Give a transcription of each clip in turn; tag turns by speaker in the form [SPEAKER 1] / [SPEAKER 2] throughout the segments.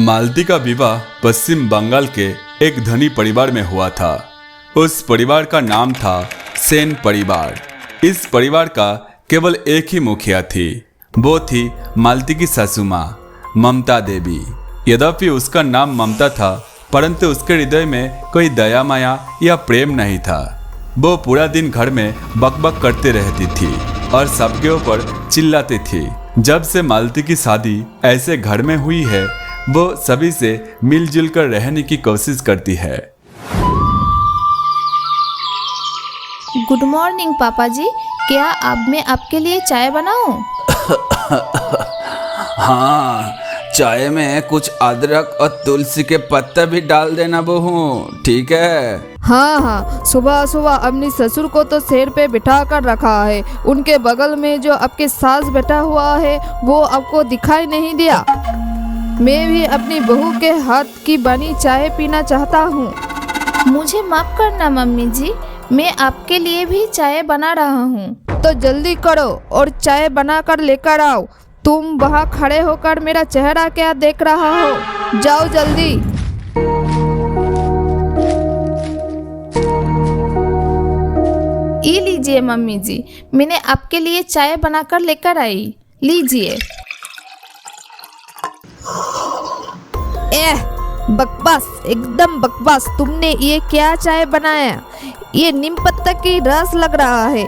[SPEAKER 1] मालती का विवाह पश्चिम बंगाल के एक धनी परिवार में हुआ था। उस परिवार का नाम था सेन परिवार। इस परिवार का केवल एक ही मुखिया थी, वो थी मालती की सासू माँ ममता देवी। यद्यपि उसका नाम ममता था, परंतु उसके हृदय में कोई दया माया या प्रेम नहीं था। वो पूरा दिन घर में बकबक करती रहती थी और सबके ऊपर चिल्लाती थी। जब से मालती की शादी ऐसे घर में हुई है, वो सभी से मिलजुल कर रहने की कोशिश करती है।
[SPEAKER 2] गुड मॉर्निंग पापा जी, क्या अब मैं आपके लिए चाय बनाऊं?
[SPEAKER 3] हाँ, चाय में कुछ अदरक और तुलसी के पत्ते भी डाल देना बहू, ठीक है?
[SPEAKER 4] हाँ, सुबह सुबह अपनी ससुर को तो सिर पे बिठा कर रखा है। उनके बगल में जो आपके सास बैठा हुआ है वो आपको दिखाई नहीं दिया। मैं भी अपनी बहू के हाथ की बनी चाय पीना चाहता हूँ।
[SPEAKER 2] मुझे माफ करना मम्मी जी, मैं आपके लिए भी चाय बना रहा हूँ।
[SPEAKER 4] तो जल्दी करो और चाय बना कर लेकर आओ। तुम वहाँ खड़े होकर मेरा चेहरा क्या देख रहा हो? जाओ जल्दी।
[SPEAKER 2] ये लीजिए मम्मी जी, मैंने आपके लिए चाय बनाकर लेकर आई, लीजिए।
[SPEAKER 4] बकवास, एकदम बकवास। तुमने ये क्या चाय बनाया? ये नीम पत्ता की रस लग रहा है।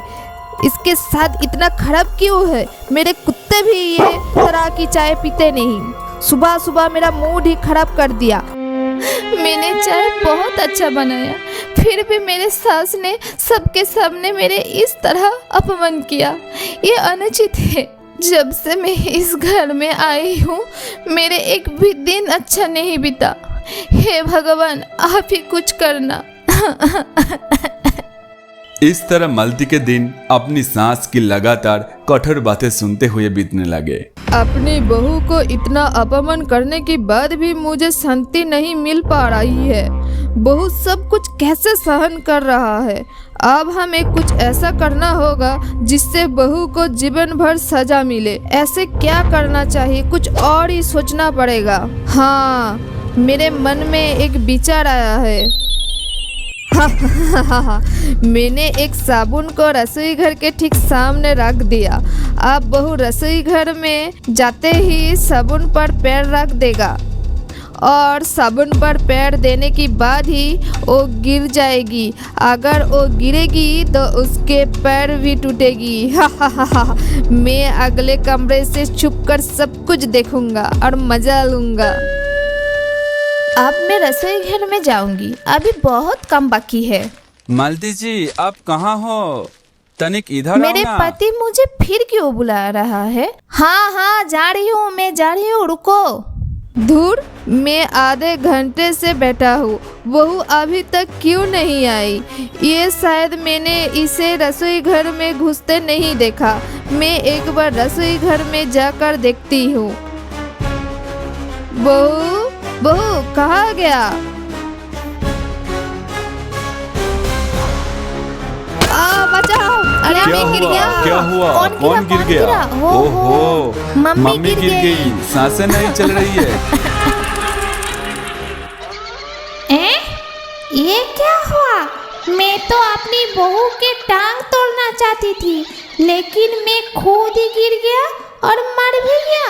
[SPEAKER 4] इसके साथ इतना खराब क्यों है? मेरे कुत्ते भी ये तरह की चाय पीते नहीं। सुबह सुबह मेरा मूड ही खराब कर दिया।
[SPEAKER 2] मैंने चाय बहुत अच्छा बनाया, फिर भी मेरे सास ने सबके सामने मेरे इस तरह अपमान किया। ये अनुचित है। जब से मैं इस घर में आई हूँ, मेरे एक भी दिन अच्छा नहीं बीता। हे भगवान, आप ही कुछ करना।
[SPEAKER 1] इस तरह मालती के दिन अपनी सास की लगातार कठोर बातें सुनते हुए बीतने लगे।
[SPEAKER 4] अपनी बहू को इतना अपमान करने के बाद भी मुझे शांति नहीं मिल पा रही है। बहू सब कुछ कैसे सहन कर रहा है? अब हमें कुछ ऐसा करना होगा जिससे बहू को जीवन भर सजा मिले। ऐसे क्या करना चाहिए? कुछ और ही सोचना पड़ेगा। हाँ, मेरे मन में एक विचार आया है। मैंने एक साबुन को रसोई घर के ठीक सामने रख दिया। अब बहू रसोई घर में जाते ही साबुन पर पैर रख देगा और साबुन पर पैर देने के बाद ही वो गिर जाएगी। अगर वो गिरेगी तो उसके पैर भी टूटेगी। मैं अगले कमरे से छुपकर सब कुछ देखूंगा और मजा लूंगा।
[SPEAKER 2] अब मैं रसोई घर में जाऊंगी, अभी बहुत कम बाकी है।
[SPEAKER 3] मालती जी, आप कहाँ हो? तनिक इधर आओ
[SPEAKER 2] मेरे
[SPEAKER 3] ना।
[SPEAKER 2] पति मुझे फिर क्यों बुला रहा है? हाँ, जा रही हूँ, मैं जा रही हूँ, रुको।
[SPEAKER 4] धूर, मैं आधे घंटे से बैठा हूँ, बहू अभी तक क्यों नहीं आई? ये शायद मैंने इसे रसोई घर में घुसते नहीं देखा। मैं एक बार रसोई घर में जाकर देखती हूँ। बहू, बहू कहाँ गया? बचाओ!
[SPEAKER 2] अरे
[SPEAKER 1] क्या
[SPEAKER 2] मैं गिर
[SPEAKER 1] हुआ?
[SPEAKER 2] गया।
[SPEAKER 1] क्या हुआ? कौन गिर गया? ओहो,
[SPEAKER 2] मम्मी
[SPEAKER 1] गिर गई। सांसें नहीं चल रही है।
[SPEAKER 5] ये क्या हुआ? मैं तो अपनी बहू के टांग तोड़ना चाहती थी, लेकिन मैं खुद ही गिर गया और मर भी गया।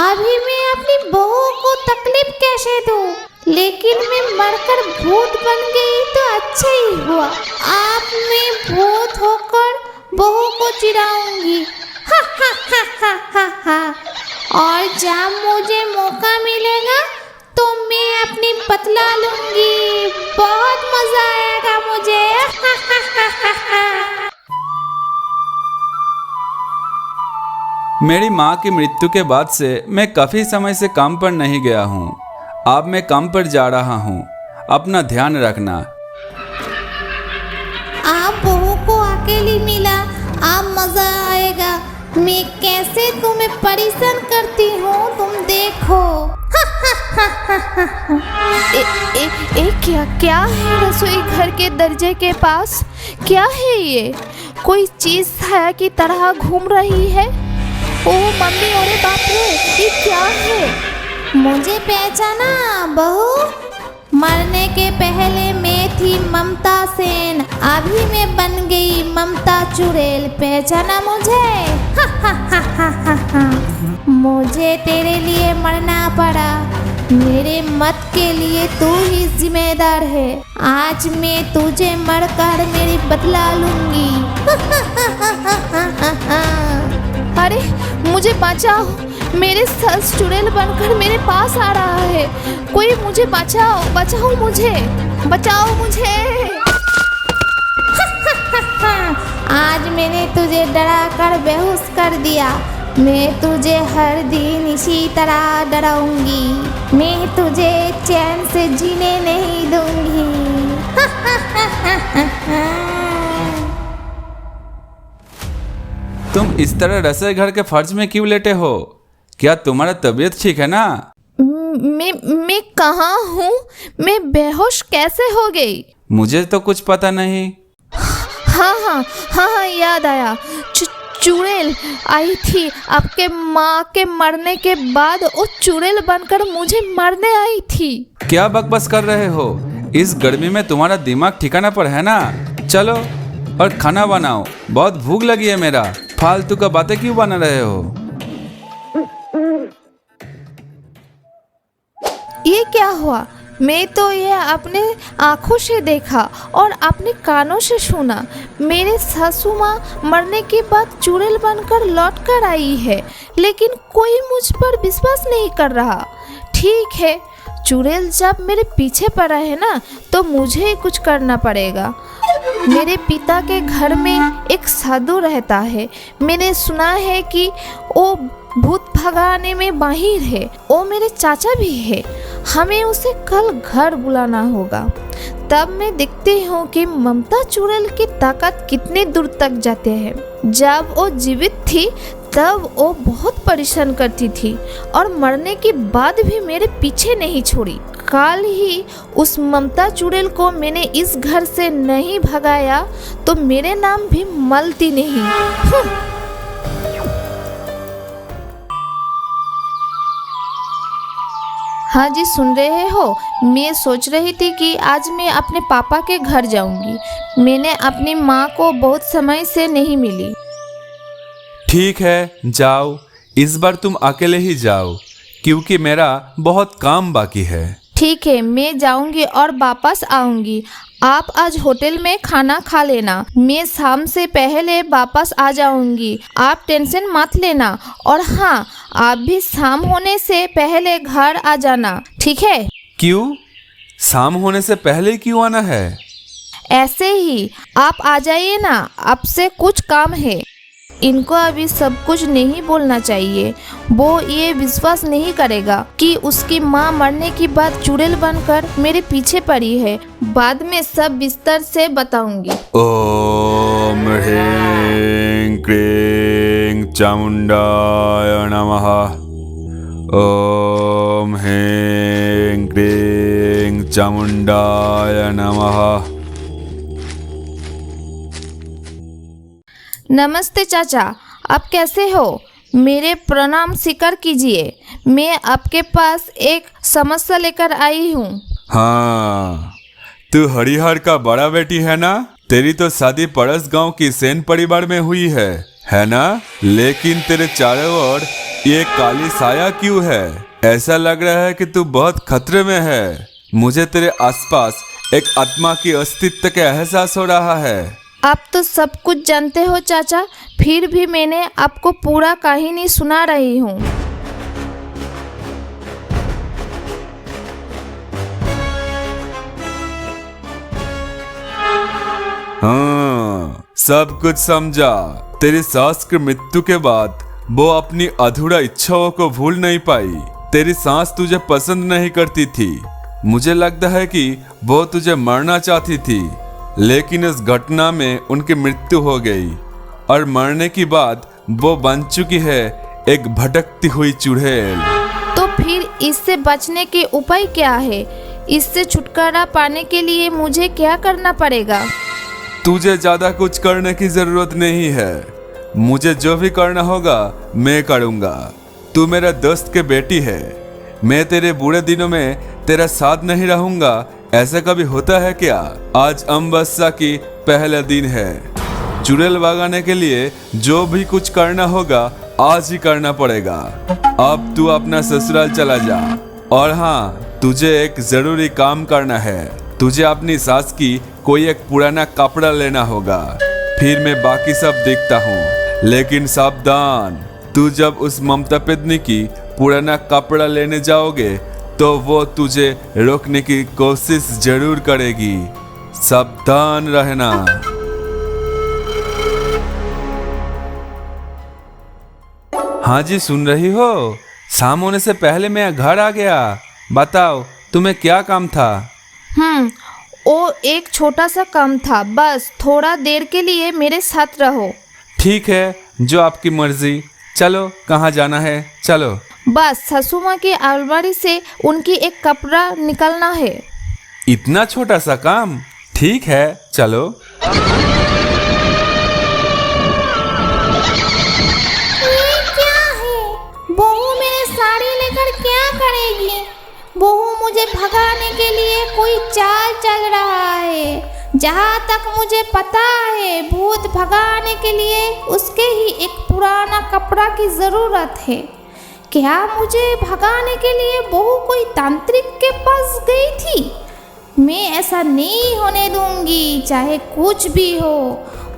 [SPEAKER 5] अभी मैं अपनी बहू को तकलीफ कैसे दूं? लेकिन मैं मरकर भूत बन गई तो अच्छा ही हुआ। अब मैं भूत होकर बहू को चिढ़ाऊंगी। हा हा हा हा हा हा। और जब मुझे मौका मिलेगा तो मैं अपनी बतला लूंगी। बहुत मजा आएगा मुझे। हा हा हा हा हा।
[SPEAKER 3] मेरी माँ की मृत्यु के बाद से मैं काफ़ी समय से काम पर नहीं गया हूँ। अब मैं काम पर जा रहा हूँ। अपना ध्यान रखना।
[SPEAKER 5] आप बहू को अकेली मिला, अब मजा आएगा। मैं कैसे तुम्हें परेशान करती हूँ, तुम देखो।
[SPEAKER 2] क्या है रसोई घर के दरजे के पास? क्या है ये? कोई चीज छाया की तरह घूम रही है। ओ मम्मी, अरे बाप रे, ये क्या है?
[SPEAKER 5] मुझे पहचाना बहू? मरने के पहले मैं थी ममता सेन, अभी मैं बन गई ममता चुड़ैल। पहचाना मुझे? मुझे तेरे लिए मरना पड़ा, मेरे मत के लिए तू ही जिम्मेदार है। आज मैं तुझे मरकर मेरी बदला लूंगी।
[SPEAKER 2] अरे मुझे बचाओ, मेरे सास चुड़ैल बनकर मेरे पास आ रहा है। कोई मुझे बचाओ, बचाओ मुझे, बचाओ मुझे।
[SPEAKER 5] आज मैंने तुझे डरा कर बेहोश कर दिया, मैं तुझे हर दिन इसी तरह डराऊंगी। मैं तुझे चैन से जीने नहीं दूंगी।
[SPEAKER 3] तुम इस तरह रसोई घर के फर्श में क्यों लेटे हो? क्या तुम्हारा तबीयत ठीक है ना?
[SPEAKER 2] मैं कहाँ हूँ? मैं बेहोश कैसे हो गई?
[SPEAKER 3] मुझे तो कुछ पता नहीं।
[SPEAKER 2] हाँ, याद आया। चुड़ैल आई थी आपके माँ के मरने के बाद। वो चुड़ैल बनकर मुझे मारने आई थी।
[SPEAKER 3] क्या बकबस कर रहे हो? इस गर्मी में तुम्हारा दिमाग ठिकाना पर है ना? चलो और खाना बनाओ, बहुत भूख लगी है मेरा। फालतू का बातें क्यों बना रहे हो?
[SPEAKER 2] ये क्या हुआ? मैं तो ये अपने आँखों से देखा और अपने कानों से सुना। मेरे सासू माँ मरने के बाद चुड़ैल बनकर लौट कर आई है, लेकिन कोई मुझ पर विश्वास नहीं कर रहा। ठीक है, चुड़ैल जब मेरे पीछे पड़ा है ना, तो मुझे ही कुछ करना पड़ेगा। मेरे पिता के घर में एक साधु रहता है। मैंने सुना है कि वो भूत भगाने में माहिर है। वो मेरे चाचा भी है। हमें उसे कल घर बुलाना होगा। तब मैं देखती हूँ कि ममता चुड़ैल की ताकत कितने दूर तक जाते हैं। जब वो जीवित थी तब वो बहुत परेशान करती थी और मरने के बाद भी मेरे पीछे नहीं छोड़ी। कल ही उस ममता चुड़ैल को मैंने इस घर से नहीं भगाया तो मेरे नाम भी मलती नहीं। हाँ जी, सुन रहे हो? मैं सोच रही थी कि आज मैं अपने पापा के घर जाऊंगी। मैंने अपनी माँ को बहुत समय से नहीं मिली।
[SPEAKER 3] ठीक है, जाओ। इस बार तुम अकेले ही जाओ, क्योंकि मेरा बहुत काम बाकी है।
[SPEAKER 2] ठीक है, मैं जाऊंगी और वापस आऊंगी। आप आज होटल में खाना खा लेना। मैं शाम से पहले वापस आ जाऊंगी। आप टेंशन मत लेना। और हाँ, आप भी शाम होने से पहले घर आ जाना, ठीक है?
[SPEAKER 3] क्यों? शाम होने से पहले क्यों आना है?
[SPEAKER 2] ऐसे ही आप आ जाइए ना, आपसे कुछ काम है। इनको अभी सब कुछ नहीं बोलना चाहिए। वो ये विश्वास नहीं करेगा कि उसकी माँ मरने के बाद चुड़ैल बनकर मेरे पीछे पड़ी है। बाद में सब विस्तार से बताऊंगी।
[SPEAKER 1] ओम ह्रीं क्लीं चामुंडाय नमः। ओम ह्रीं क्लीं चामुंडाय नमः।
[SPEAKER 2] नमस्ते चाचा, आप कैसे हो? मेरे प्रणाम स्वीकार कीजिए। मैं आपके पास एक समस्या लेकर आई हूँ।
[SPEAKER 1] हाँ, तू हरिहर का बड़ा बेटी है ना? तेरी तो शादी पड़ोस गांव की सेन परिवार में हुई है ना? लेकिन तेरे चारों ओर ये काली साया क्यों है? ऐसा लग रहा है कि तू बहुत खतरे में है। मुझे तेरे आसपास एक आत्मा की अस्तित्व का एहसास हो रहा है।
[SPEAKER 2] आप तो सब कुछ जानते हो चाचा, फिर भी मैंने आपको पूरा कहानी सुना रही हूँ।
[SPEAKER 1] हाँ, सब कुछ समझा। तेरी सास की मृत्यु के बाद वो अपनी अधूरा इच्छाओं को भूल नहीं पाई। तेरी सास तुझे पसंद नहीं करती थी। मुझे लगता है कि वो तुझे मारना चाहती थी, लेकिन इस घटना में उनकी मृत्यु हो गई और मरने के बाद वो बन चुकी है एक भटकती हुई चुड़ैल।
[SPEAKER 2] तो फिर इससे बचने के उपाय क्या है? इससे छुटकारा पाने के लिए मुझे क्या करना पड़ेगा?
[SPEAKER 1] तुझे ज्यादा कुछ करने की जरूरत नहीं है। मुझे जो भी करना होगा मैं करूँगा। तू मेरा दोस्त के बेटी है, मैं तेरे बुरे दिनों में तेरा साथ नहीं रहूंगा, ऐसा कभी होता है क्या? आज अमावस्या की पहला दिन है। चुड़ैल भगाने के लिए जो भी कुछ करना होगा आज ही करना पड़ेगा। अब तू अपना ससुराल चला जा। और हाँ, तुझे एक जरूरी काम करना है। तुझे अपनी सास की कोई एक पुराना कपड़ा लेना होगा, फिर मैं बाकी सब देखता हूँ। लेकिन सावधान, तू जब उस ममता पेदनी की पुराना कपड़ा लेने जाओगे तो वो तुझे रोकने की कोशिश जरूर करेगी। सावधान रहना।
[SPEAKER 3] हाँ जी, सुन रही हो? शाम होने से पहले मैं घर आ गया। बताओ तुम्हें क्या काम था?
[SPEAKER 2] वो एक छोटा सा काम था, बस थोड़ा देर के लिए मेरे साथ रहो।
[SPEAKER 3] ठीक है, जो आपकी मर्जी। चलो, कहाँ जाना है? चलो।
[SPEAKER 2] बस सासू माँ की अलमारी से उनकी एक कपड़ा निकलना है।
[SPEAKER 3] इतना छोटा सा काम? ठीक है, चलो।
[SPEAKER 5] ये क्या है? बहू मेरे साड़ी लेकर क्या करेगी? बहू मुझे भगाने के लिए कोई चाल चल रहा है। जहाँ तक मुझे पता है, भूत भगाने के लिए उसके ही एक पुराना कपड़ा की ज़रूरत है। क्या मुझे भगाने के लिए बहू कोई तांत्रिक के पास गई थी? मैं ऐसा नहीं होने दूंगी, चाहे कुछ भी हो।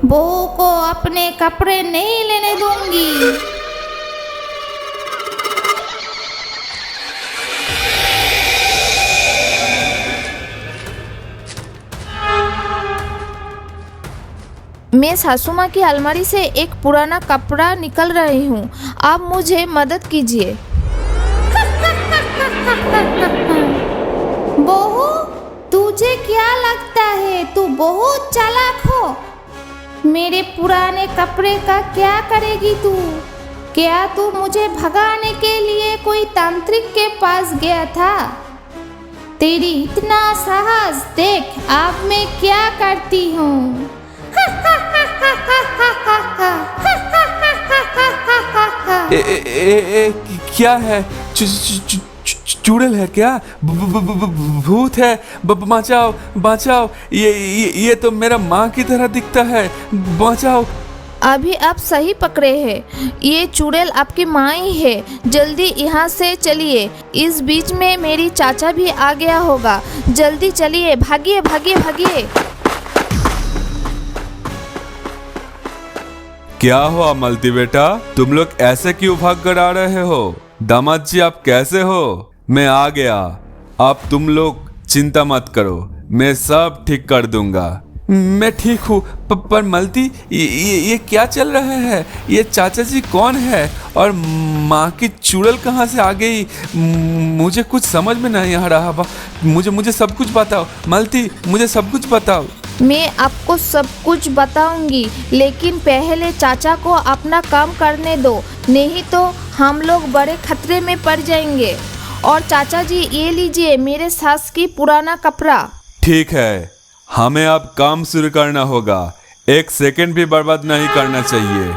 [SPEAKER 5] बहू को अपने कपड़े नहीं लेने दूंगी।
[SPEAKER 2] मैं सासू माँ की अलमारी से एक पुराना कपड़ा निकल रही हूँ, आप मुझे मदद कीजिए।
[SPEAKER 5] बहू, तुझे क्या लगता है तू बहुत चालाक हो? मेरे पुराने कपड़े का क्या करेगी तू? क्या तू मुझे भगाने के लिए कोई तांत्रिक के पास गया था? तेरी इतना साहस देख, अब मैं क्या करती हूँ।
[SPEAKER 3] क्या है? चुड़ैल है क्या? भूत है? बचाओ बचाओ, ये तो मेरा माँ की तरह दिखता है। बचाओ।
[SPEAKER 2] अभी आप सही पकड़े हैं, ये चुड़ैल आपकी माँ ही है। जल्दी यहाँ से चलिए, इस बीच में मेरी चाचा भी आ गया होगा। जल्दी चलिए, भागिए भागिए भागिए।
[SPEAKER 1] क्या हुआ मलती बेटा, तुम लोग ऐसे क्यों भाग कर आ रहे हो? दामाद जी, आप कैसे हो? मैं आ गया। आप तुम लोग चिंता मत करो, मैं सब ठीक कर दूंगा।
[SPEAKER 3] मैं ठीक हूँ, पर मलती, ये क्या चल रहा है? ये चाचा जी कौन है और माँ की चुड़ैल कहाँ से आ गई? मुझे कुछ समझ में नहीं आ रहा। मुझे सब कुछ बताओ मलती, मुझे सब कुछ बताओ।
[SPEAKER 2] मैं आपको सब कुछ बताऊंगी, लेकिन पहले चाचा को अपना काम करने दो, नहीं तो हम लोग बड़े खतरे में पड़ जाएंगे। और चाचा जी, ये लीजिए मेरे सास की पुराना कपड़ा।
[SPEAKER 1] ठीक है, हमें अब काम शुरू करना होगा। एक सेकंड भी बर्बाद नहीं करना चाहिए।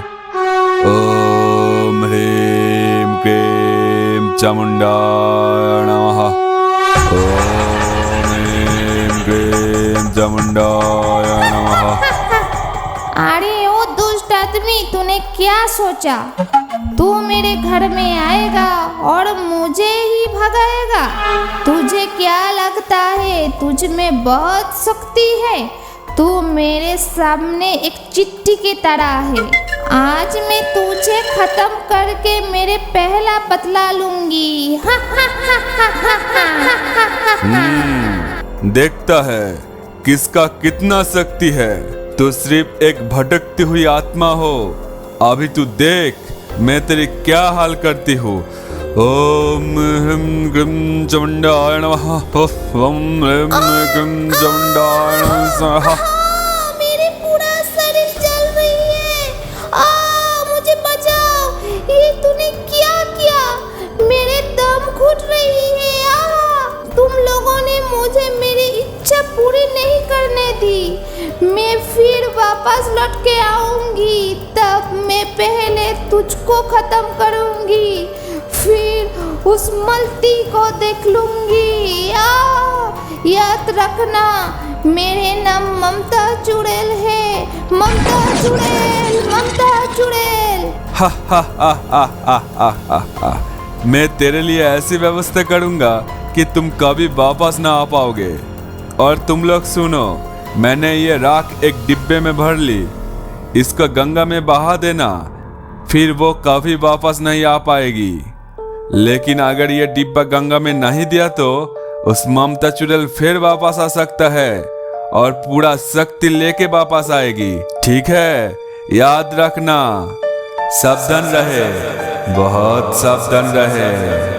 [SPEAKER 1] ओम ह्रीम क्लीम चामुंडाय नमः। ओम ह्रीम क्लीम चामुंडाय नमः।
[SPEAKER 5] अरे ओ दुष्ट आदमी, तूने क्या सोचा? तू मेरे घर में आएगा और मुझे ही भगाएगा? तुझे क्या लगता है तुझ में बहुत शक्ति है? तू मेरे सामने एक चिट्ठी की तरह है। आज मैं तुझे खत्म करके मेरे पहला बदला लूंगी।
[SPEAKER 1] देखता है किसका कितना शक्ति है। तू सिर्फ एक भटकती हुई आत्मा हो। अभी तू देख मैं तेरी क्या हाल करती हूँ। ओम ह्रीं क्लीं चामुंडाय नमः। ओम ह्रीं क्लीं चामुंडाय नमः।
[SPEAKER 5] मेरे पूरा शरीर जल रही है। मुझे बचाओ। ये तूने क्या किया? मेरे दम घुट रही है। तुम लोगों ने मुझे मेरी इच्छा पूरी नहीं करने दी। मैं फिर वापस लौट के आऊंगी, तब मैं पहले तुझको खत्म करूंगी, फिर उस मलती को देख लूंगी। याद रखना, मेरे नाम ममता चुड़ैल है। ममता चुड़ैल, ममता चुड़ैल।
[SPEAKER 1] हा हा हा हा हा हा हा हा। मैं तेरे लिए ऐसी व्यवस्था करूंगा कि तुम कभी वापस ना आ पाओगे। और तुम लोग सुनो, मैंने ये राख एक डिब्बे में भर ली, इसको गंगा में बहा देना, फिर वो कभी वापस नहीं आ पाएगी। लेकिन अगर ये डिब्बा गंगा में नहीं दिया तो उस ममता चुड़ैल फिर वापस आ सकता है और पूरा शक्ति लेके वापस आएगी। ठीक है, याद रखना, सावधान रहे, बहुत सावधान रहे।